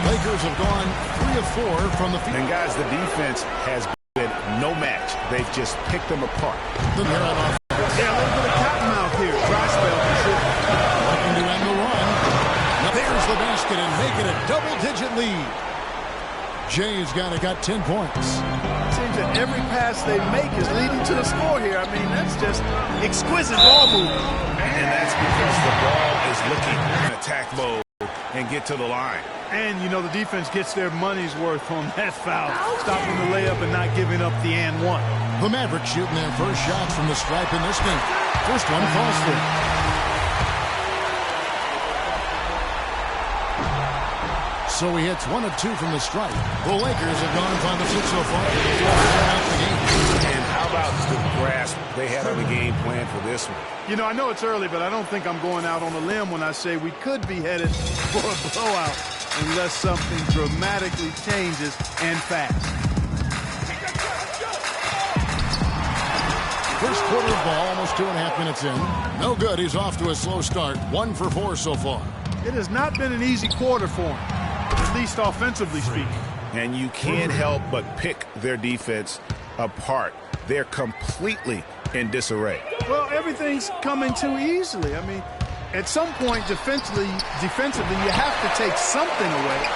Lakers have gone 3 of 4 from the field. And guys, the defense has been no match. They've just picked them apart. Then they're on offense. Yeah, a little bit of cottonmouth here. Dry spell for sure. Looking to end the run. Now there's the basket and make it a double-digit lead. Jay's got 10 points. It seems that every pass they make is leading to a score here. I mean, that's just exquisite ball movement. And that's because the ball is looking in attack mode and get to the line. And, you know, the defense gets their money's worth on that foul. Stopping the layup and not giving up the and one. The Mavericks shooting their first shots from the stripe in this game. First one falls through. So he hits 1 of 2 from the stripe. The Lakers have gone 5 of 6 so far. And how about the grasp they had on the game plan for this one? You know, I know it's early, but I don't think I'm going out on a limb when I say we could be headed for a blowout unless something dramatically changes and fast. First quarter of ball, almost 2.5 minutes in. No good. He's off to a slow start. 1 for 4 so far. It has not been an easy quarter for him, at least offensively speaking. And you can't help but pick their defense apart. They're completely in disarray. Well, everything's coming too easily. I mean, at some point defensively, you have to take something away.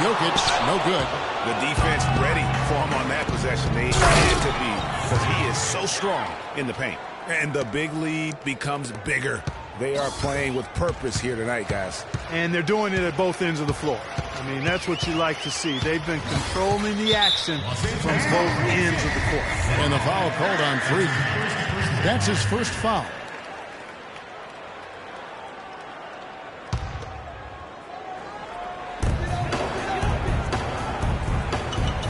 Jokic, no good. The defense ready for him on that possession. They had to be, because he is so strong in the paint. And the big lead becomes bigger. They are playing with purpose here tonight, guys. And they're doing it at both ends of the floor. I mean, that's what you like to see. They've been controlling the action from both ends of the court. And the foul called on Freak. That's his first foul.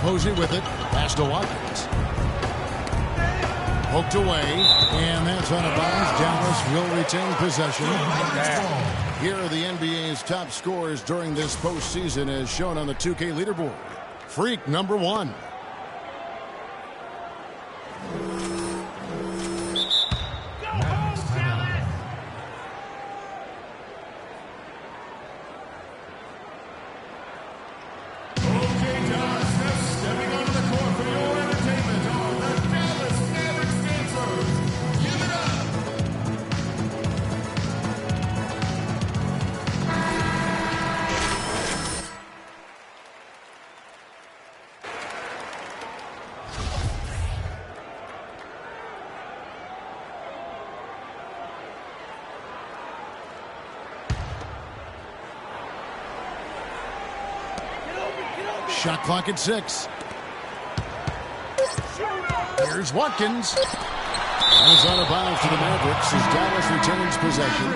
Posey with it. Pass to Watkins. Poked away, and that's out of bounds. Dallas will retain possession. Here are the NBA's top scorers during this postseason as shown on the 2K leaderboard. Freak, number 1. Shot clock at 6. Here's Watkins. And it's out of bounds to the Mavericks as Dallas retains possession.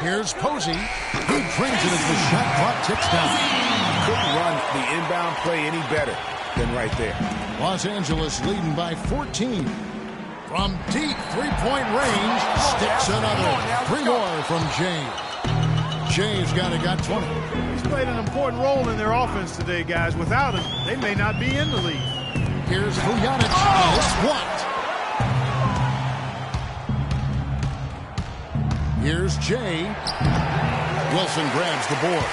Here's Posey. He brings it as the shot clock ticks down. Couldn't run the inbound play any better than right there. Los Angeles leading by 14. From deep three-point range, sticks another. 3 more from Jay. Jay's got 20. He's played an important role in their offense today, guys. Without him, they may not be in the league. Here's Vujanic, and it's blocked. Here's Jay. Wilson grabs the board.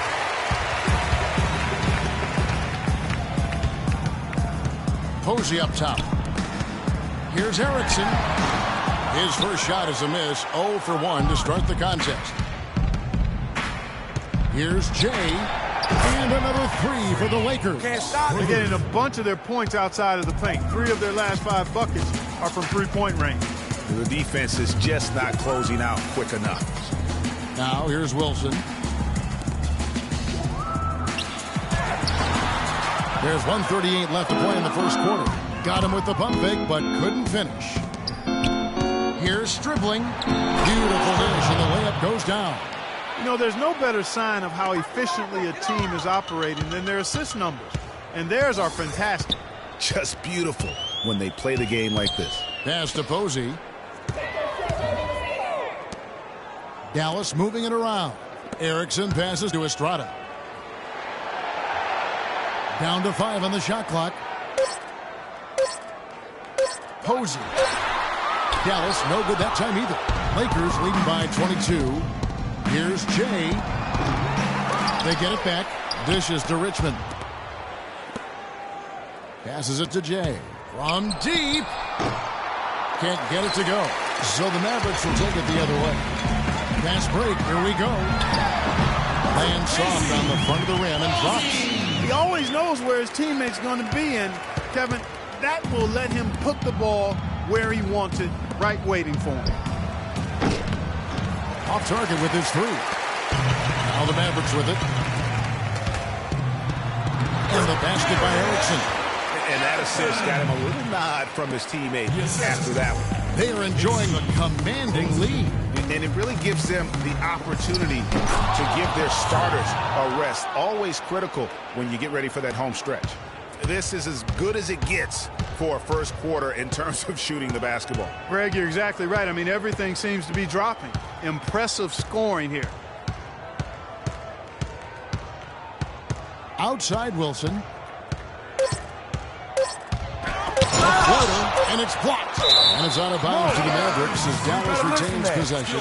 Posey up top. Here's Erickson. His first shot is a miss. 0 for 1 to start the contest. Here's Jay. And another 3 for the Lakers. They're getting a bunch of their points outside of the paint. 3 of their last 5 buckets are from three-point range. The defense is just not closing out quick enough. Now here's Wilson. There's 1:38 left to play in the first quarter. Got him with the pump fake, but couldn't finish. Here's dribbling. Beautiful finish, and the layup goes down. You know, there's no better sign of how efficiently a team is operating than their assist numbers. And theirs are fantastic. Just beautiful when they play the game like this. Pass to Posey. Dallas moving it around. Erickson passes to Estrada. Down to 5 on the shot clock. Posey. Dallas, no good that time either. Lakers leading by 22. Here's Jay. They get it back. Dishes to Richmond. Passes it to Jay. From deep. Can't get it to go. So the Mavericks will take it the other way. Fast break. Here we go. Land soft on the front of the rim and drops. He always knows where his teammate's going to be, and Kevin, that will let him put the ball where he wants it, right waiting for him. Off target with his three. Now the Mavericks with it. And the basket by Erickson. And that assist got him a little nod from his teammate after that one. They are enjoying a commanding lead. And it really gives them the opportunity to give their starters a rest. Always critical when you get ready for that home stretch. This is as good as it gets for a first quarter in terms of shooting the basketball. Greg, you're exactly right. I mean, everything seems to be dropping. Impressive scoring here. Outside Wilson. A floater, and it's blocked. And it's out of bounds to the Mavericks as Dallas retains possession.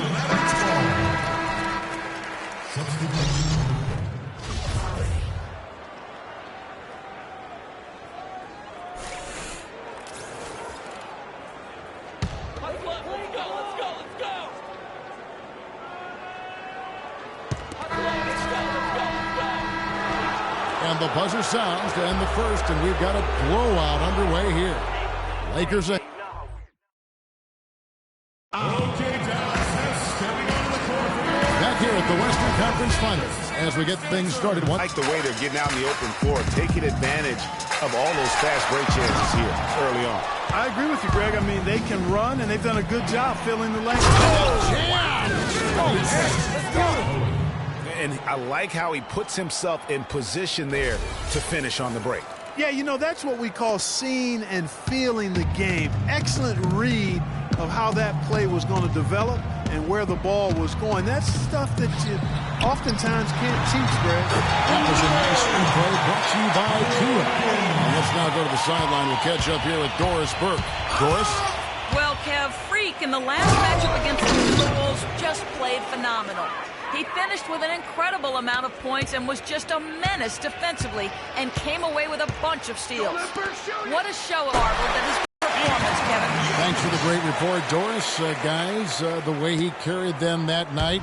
And the buzzer sounds to end the first, and we've got a blowout underway here. Lakers ahead. Back here at the Western Conference Finals as we get things started. I like the way they're getting out in the open floor, taking advantage of all those fast break chances here early on. I agree with you, Greg. I mean, they can run, and they've done a good job filling the lane. And I like how he puts himself in position there to finish on the break. Yeah, you know, that's what we call seeing and feeling the game. Excellent read of how that play was going to develop and where the ball was going. That's stuff that you oftentimes can't teach, Greg. That was a nice replay brought to you by Tua. And let's now go to the sideline. We'll catch up here with Doris Burke. Doris? Well, Kev, Freak in the last matchup against the Timberwolves just played phenomenal. He finished with an incredible amount of points and was just a menace defensively and came away with a bunch of steals. What a show of marveled at his performance, Kevin. Thanks for the great report, Doris. Guys, the way he carried them that night,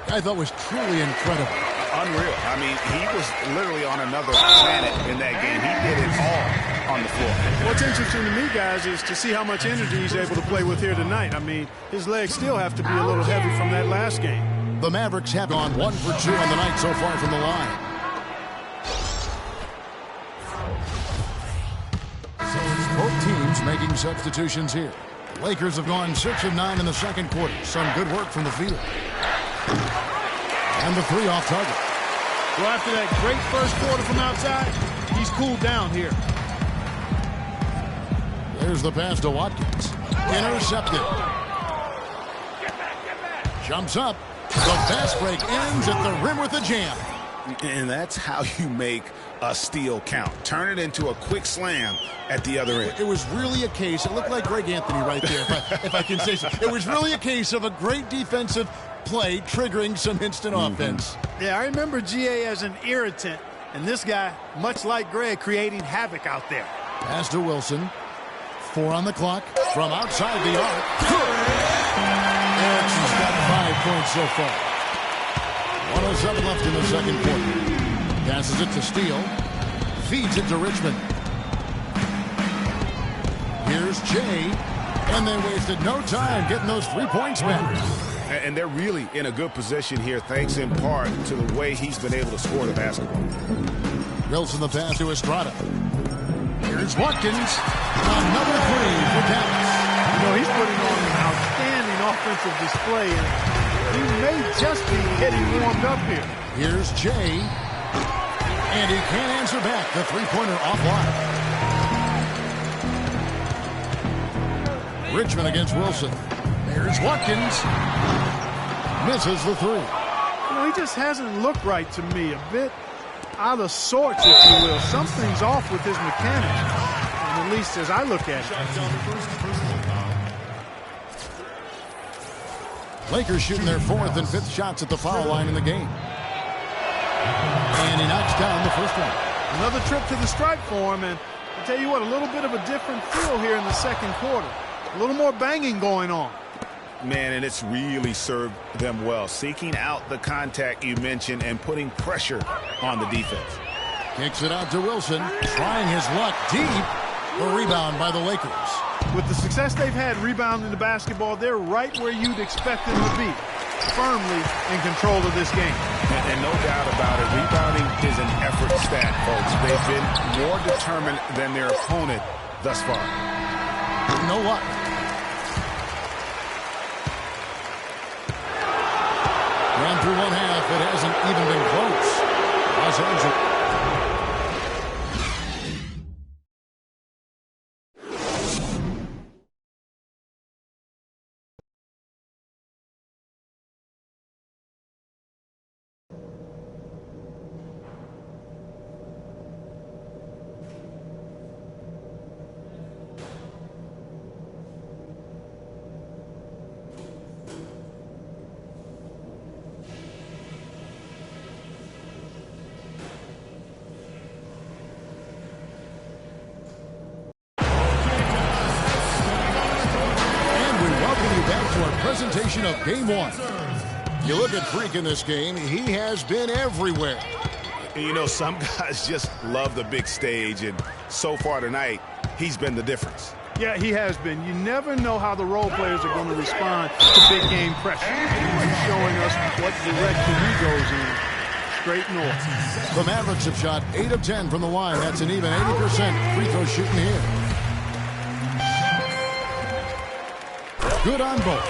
I thought was truly incredible. Unreal. I mean, he was literally on another planet in that game. He did it all on the floor. What's interesting to me, guys, is to see how much energy he's able to play with here tonight. I mean, his legs still have to be a little heavy from that last game. The Mavericks have gone 1 for 2 on the night so far from the line. Both teams making substitutions here. Lakers have gone 6 of 9 in the second quarter. Some good work from the field. And the three off target. Well, after that great first quarter from outside, he's cooled down here. There's the pass to Watkins. Intercepted. Jumps up. The fast break ends at the rim with a jam. And that's how you make a steal count. Turn it into a quick slam at the other end. It was really a case, it looked like Greg Anthony right there, if I can say so. It was really a case of a great defensive play triggering some instant offense. Yeah, I remember GA as an irritant, and this guy, much like Greg, creating havoc out there. Pass to Wilson. 4 on the clock from outside the arc. And she's got 5 points so far. 1:07 left in the second quarter. Passes it to Steele. Feeds it to Richmond. Here's Jay. And they wasted no time getting those 3 points back. And they're really in a good position here, thanks in part to the way he's been able to score the basketball. Wilson the pass to Estrada. Here's Watkins. Another 3 for Dallas. You know, he's putting on an outstanding offensive display, and he may just be getting warmed up here. Here's Jay. And he can't answer back. The three-pointer offline. Richmond against Wilson. There's Watkins. Misses the 3. You know, he just hasn't looked right to me. A bit out of sorts, if you will. Something's off with his mechanics. at least as I look at it. Lakers shooting their 4th and 5th shots at the foul line in the game. And he knocks down the first one. Another trip to the stripe for him, and I tell you what, a little bit of a different feel here in the second quarter. A little more banging going on. Man, and it's really served them well. Seeking out the contact you mentioned and putting pressure on the defense. Kicks it out to Wilson, trying his luck deep. A rebound by the Lakers. With the success they've had rebounding the basketball, they're right where you'd expect them to be, firmly in control of this game. And no doubt about it, rebounding is an effort stat, folks. They've been more determined than their opponent thus far. You know what? Run through one half, it hasn't even been close. Los Angeles. Presentation of Game 1. You look at Freak in this game, he has been everywhere. And you know, some guys just love the big stage, and so far tonight, he's been the difference. Yeah, he has been. You never know how the role players are going to respond to big game pressure. He's showing us what direction he goes in. Straight north. The Mavericks have shot 8 of 10 from the line. That's an even 80% free throw shooting here. Good on both.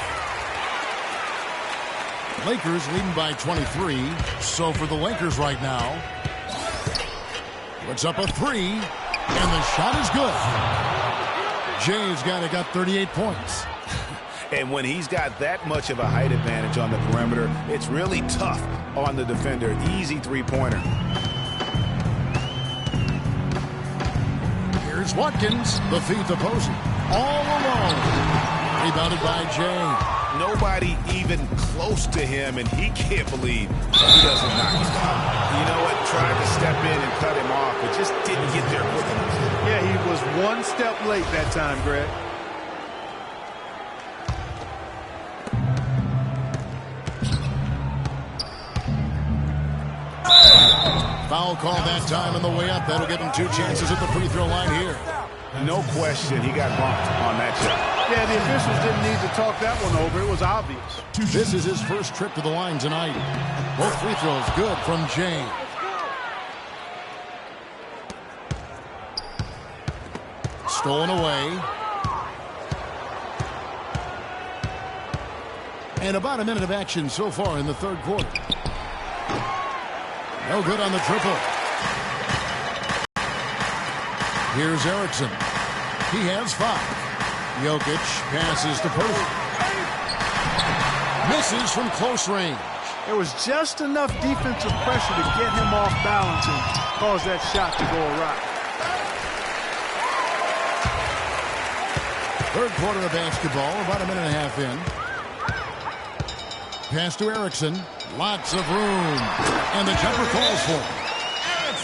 Lakers leading by 23. So for the Lakers right now, puts up a 3, and the shot is good. Jay's got 38 points. And when he's got that much of a height advantage on the perimeter, it's really tough on the defender. Easy three-pointer. Here's Watkins, the feet opposing. All alone. Rebounded by Jay. Nobody even close to him, and he can't believe he doesn't knock him out. You know what? Tried to step in and cut him off, but just didn't get there quick enough. Yeah, he was one step late that time, Greg. Foul call that time on the way up. That'll give him 2 chances at the free throw line here. No question he got bumped on that shot. Yeah, the officials didn't need to talk that one over. It was obvious. This is his first trip to the line tonight. Both free throws good from Jay. Stolen away. And about a minute of action so far in the third quarter. No good on the triple. Here's Erickson. He has 5. Jokic passes to Purdy. Misses from close range. There was just enough defensive pressure to get him off balance and cause that shot to go awry. Third quarter of basketball, about a minute and a half in. Pass to Erickson. Lots of room. And the jumper calls for it.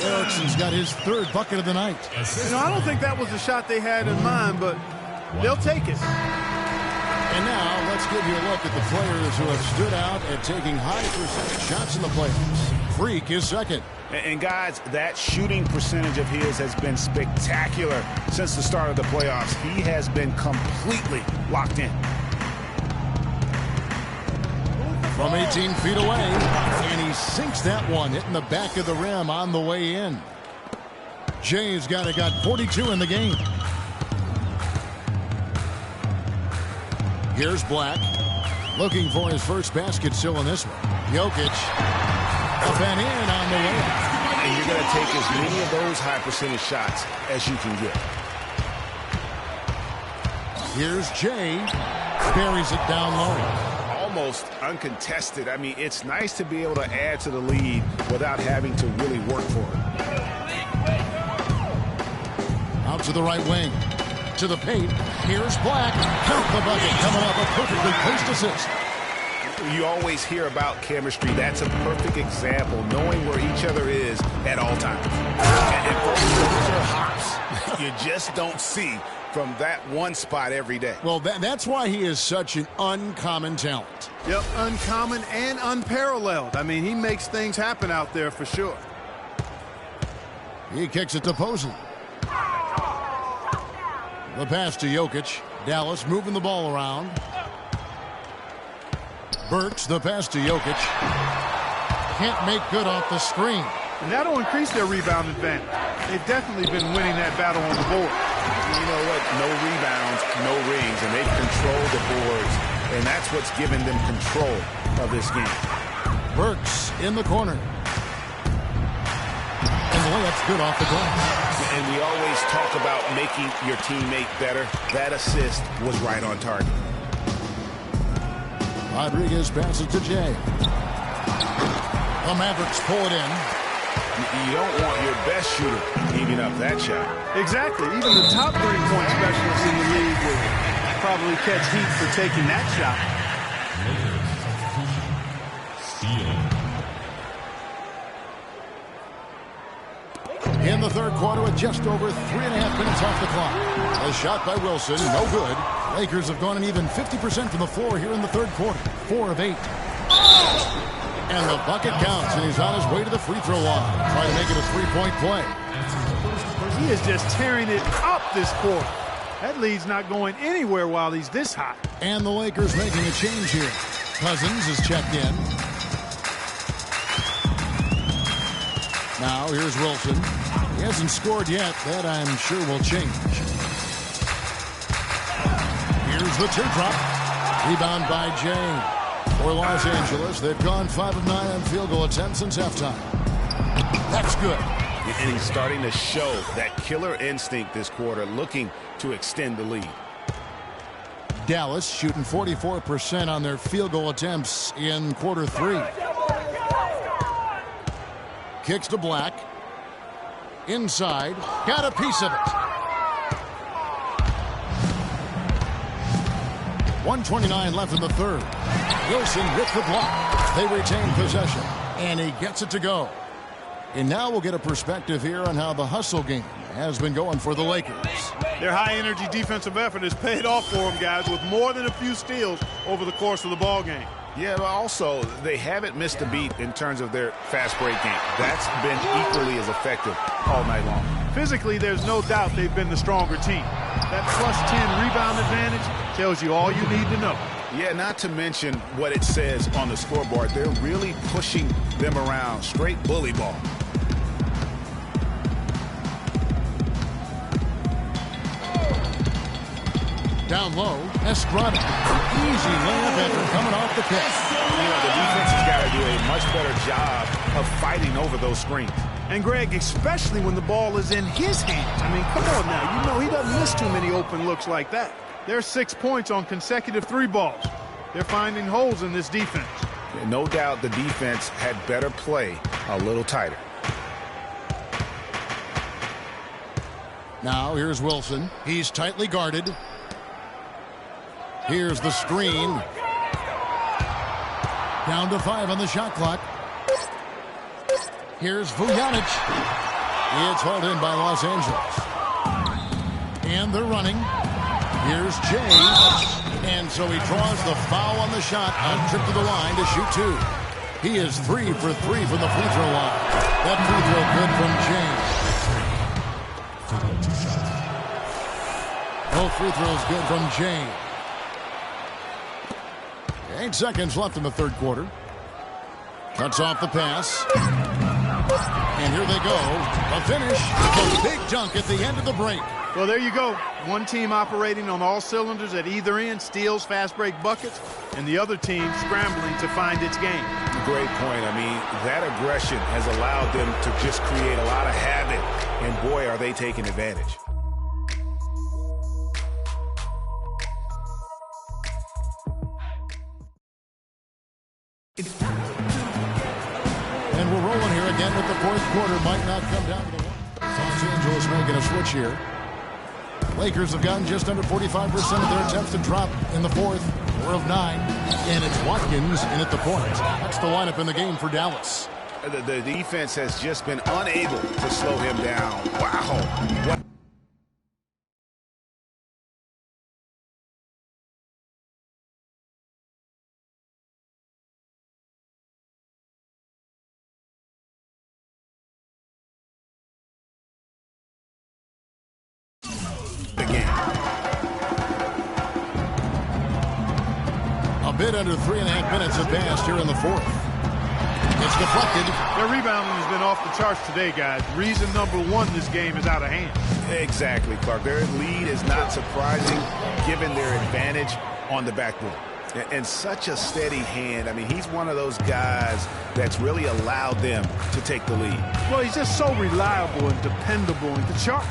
Erickson's got his 3rd bucket of the night. You know, I don't think that was the shot they had in mind, but they'll take it. And now let's give you a look at the players who have stood out at taking high percentage shots in the playoffs. Freak is second. And guys, that shooting percentage of his has been spectacular since the start of the playoffs. He has been completely locked in. From 18 feet away, and he sinks that one, hitting the back of the rim on the way in. Jay's got 42 in the game. Here's Black, looking for his first basket still in this one. Jokic, up and in on the way. And you're going to take as many of those high percentage shots as you can get. Here's Jay, buries it down low. Almost uncontested. I mean, it's nice to be able to add to the lead without having to really work for it. Out to the right wing. To the paint. Here's Black. Count the bucket. Coming off a perfectly placed assist. You always hear about chemistry. That's a perfect example, knowing where each other is at all times. And those are hops you just don't see from that one spot every day. Well, that's why he is such an uncommon talent. Yep, uncommon and unparalleled. I mean, he makes things happen out there for sure. He kicks it to Posey. The pass to Jokic. Dallas moving the ball around. Burks, the pass to Jokic. Can't make good off the screen. And that'll increase their rebound advantage. They've definitely been winning that battle on the board. You know what? No rebounds, no rings, and they've controlled the boards, and that's what's given them control of this game. Burks in the corner. And the layup's good off the glass. And we always talk about making your teammate better. That assist was right on target. Rodriguez passes to Jay. The Mavericks pull it in. You don't want your best shooter giving up that shot. Exactly. Even the top three-point specialists in the league will probably catch heat for taking that shot. In the third quarter with just over 3.5 minutes off the clock. A shot by Wilson, no good. Lakers have gone an even 50% from the floor here in the third quarter. 4 of 8. And the bucket counts, and he's on his way to the free throw line. Trying to make it a three-point play. He is just tearing it up this quarter. That lead's not going anywhere while he's this hot. And the Lakers making a change here. Cousins is checked in. Now here's Wilson. He hasn't scored yet. That I'm sure will change. Here's the teardrop. Rebound by Jay. For Los Angeles, they've gone 5 of 9 on field goal attempts since halftime. That's good. And he's starting to show that killer instinct this quarter, looking to extend the lead. Dallas shooting 44% on their field goal attempts in quarter 3. Kicks to Black. Inside. Got a piece of it. 1:29 left in the third. Wilson with the block. They retain possession. And he gets it to go. And now we'll get a perspective here on how the hustle game has been going for the Lakers. Their high-energy defensive effort has paid off for them, guys, with more than a few steals over the course of the ball game. Yeah, but also, they haven't missed a beat in terms of their fast break game. That's been equally as effective all night long. Physically, there's no doubt they've been the stronger team. That +10 rebound advantage tells you all you need to know. Yeah, not to mention what it says on the scoreboard. They're really pushing them around. Straight bully ball. Down low, Estrada. Easy layup after coming off the pick. You know, the defense has got to do a much better job of fighting over those screens. And, Greg, especially when the ball is in his hands. I mean, come on now. You know he doesn't miss too many open looks like that. There's 6 points on consecutive 3 balls. They're finding holes in this defense. Yeah, no doubt the defense had better play a little tighter. Now here's Wilson. He's tightly guarded. Here's the screen. Down to 5 on the shot clock. Here's Vujanic. It's hauled in by Los Angeles. And they're running. Here's Jay. And so he draws the foul on the shot on trip to the line to shoot 2. He is 3 for 3 from the free throw line. That free throw good from Jay. Both free throws good from Jay. 8 seconds left in the third quarter. Cuts off the pass. And here they go. A finish. A big dunk at the end of the break. Well, there you go. One team operating on all cylinders at either end, steals, fast break buckets, and the other team scrambling to find its game. Great point. I mean, that aggression has allowed them to just create a lot of havoc, and boy, are they taking advantage. And we're rolling here again with the fourth quarter. Might not come down to the one. Los Angeles making a switch here. Lakers have gotten just under 45% of their attempts to drop in the fourth. 4 of 9. And it's Watkins in at the point. That's the lineup in the game for Dallas. The defense has just been unable to slow him down. Wow. Bit under 3.5 minutes have passed here in the fourth. It's deflected. Their rebounding has been off the charts today, guys. Reason number one, this game is out of hand. Exactly, Clark. Their lead is not surprising given their advantage on the backboard. And such a steady hand. I mean, he's one of those guys that's really allowed them to take the lead. Well, he's just so reliable and dependable and can charge.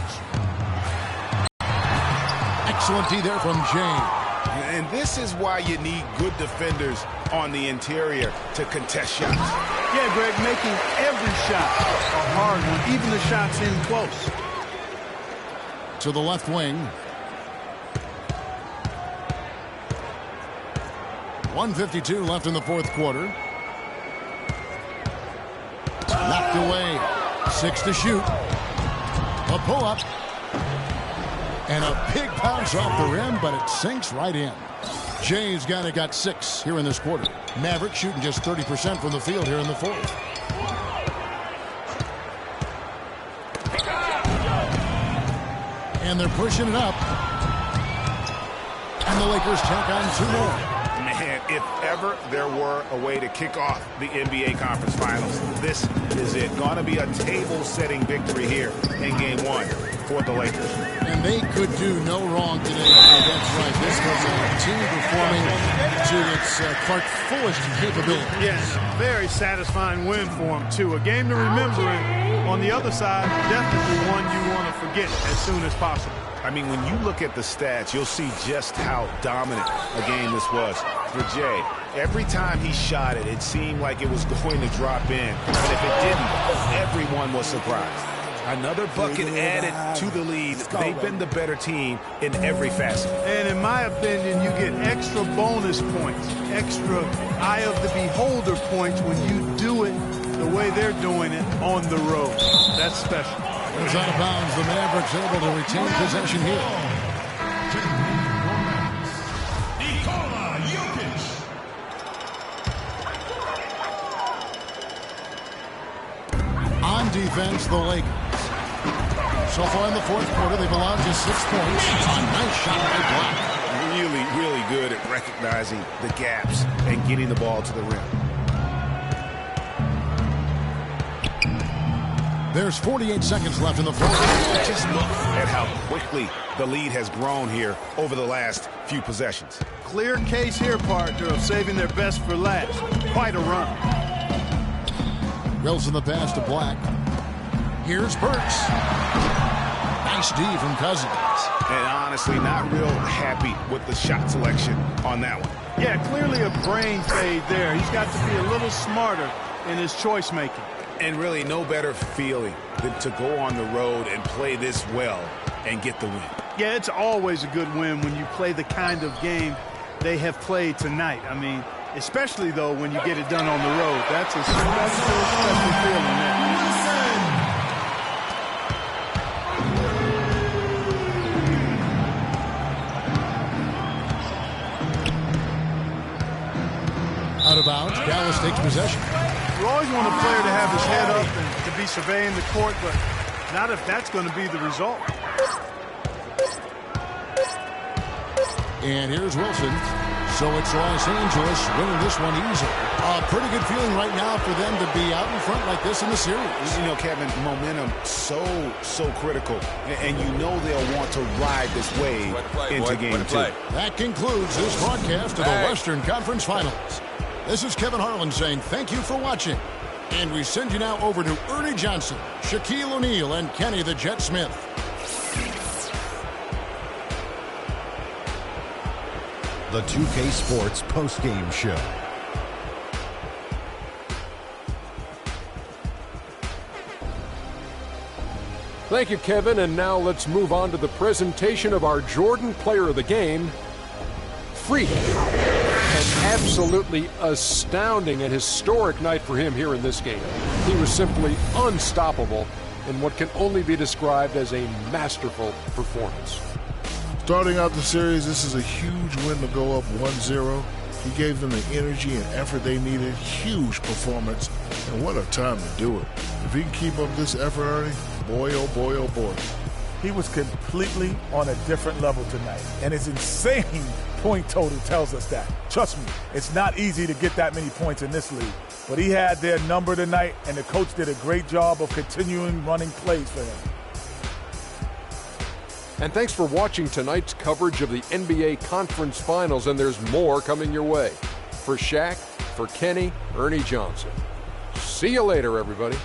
Excellent D there from James. And this is why you need good defenders on the interior to contest shots. Yeah, Greg, making every shot a hard one, even the shots in close. To the left wing. 1:52 left in the fourth quarter. Knocked away. 6 to shoot. A pull-up. And a big bounce off the rim, but it sinks right in. Jay's got 6 here in this quarter. Maverick shooting just 30% from the field here in the fourth. And they're pushing it up. And the Lakers tack on 2 more. Man, if ever there were a way to kick off the NBA Conference Finals, this is it. Going to be a table-setting victory here in Game 1 for the Lakers. And they could do no wrong today. That's right. This was a team performing to its Clark fullest capability. Yes, very satisfying win for them, too. A game to remember, and on the other side, definitely one you want to forget as soon as possible. I mean, when you look at the stats, you'll see just how dominant a game this was for Jay. Every time he shot it, it seemed like it was going to drop in. And if it didn't, everyone was surprised. Another bucket added to the lead. They've been the better team in every facet. And in my opinion, you get extra bonus points, extra eye of the beholder points when you do it the way they're doing it on the road. That's special. Goes out of bounds. The Mavericks able to retain possession here. On defense, the Lakers. So far in the fourth quarter, they've allowed just 6 points. A nice shot by Black. Really good at recognizing the gaps and getting the ball to the rim. There's 48 seconds left in the fourth. Just look at how quickly the lead has grown here over the last few possessions. Clear case here, partner, of saving their best for last. Quite a run. Wilson the pass to Black. Here's Burks. Nice D from Cousins. And honestly, not real happy with the shot selection on that one. Yeah, clearly a brain fade there. He's got to be a little smarter in his choice making. And really no better feeling than to go on the road and play this well and get the win. Yeah, it's always a good win when you play the kind of game they have played tonight. I mean, especially, though, when you get it done on the road. That's a special feeling there. Out of bounds. Dallas takes possession. You always want a player to have his head up and to be surveying the court, but not if that's going to be the result. And here's Wilson. So it's Los Angeles winning this one easily. A pretty good feeling right now for them to be out in front like this in the series. You know, Kevin, momentum so critical. And you know they'll want to ride this wave into Game 2. That concludes this broadcast of the Western Conference Finals. This is Kevin Harlan saying thank you for watching. And we send you now over to Ernie Johnson, Shaquille O'Neal, and Kenny the Jet Smith. The 2K Sports postgame show. Thank you, Kevin, and now let's move on to the presentation of our Jordan Player of the Game, Freak. An absolutely astounding and historic night for him here in this game. He was simply unstoppable in what can only be described as a masterful performance. Starting out the series, this is a huge win to go up 1-0. He gave them the energy and effort they needed. Huge performance, and what a time to do it. If he can keep up this effort, Ernie, boy, oh boy, oh boy. He was completely on a different level tonight, and his insane point total tells us that. Trust me, it's not easy to get that many points in this league, but he had their number tonight, and the coach did a great job of continuing running plays for him. And thanks for watching tonight's coverage of the NBA Conference Finals, and there's more coming your way. For Shaq, for Kenny, Ernie Johnson. See you later, everybody.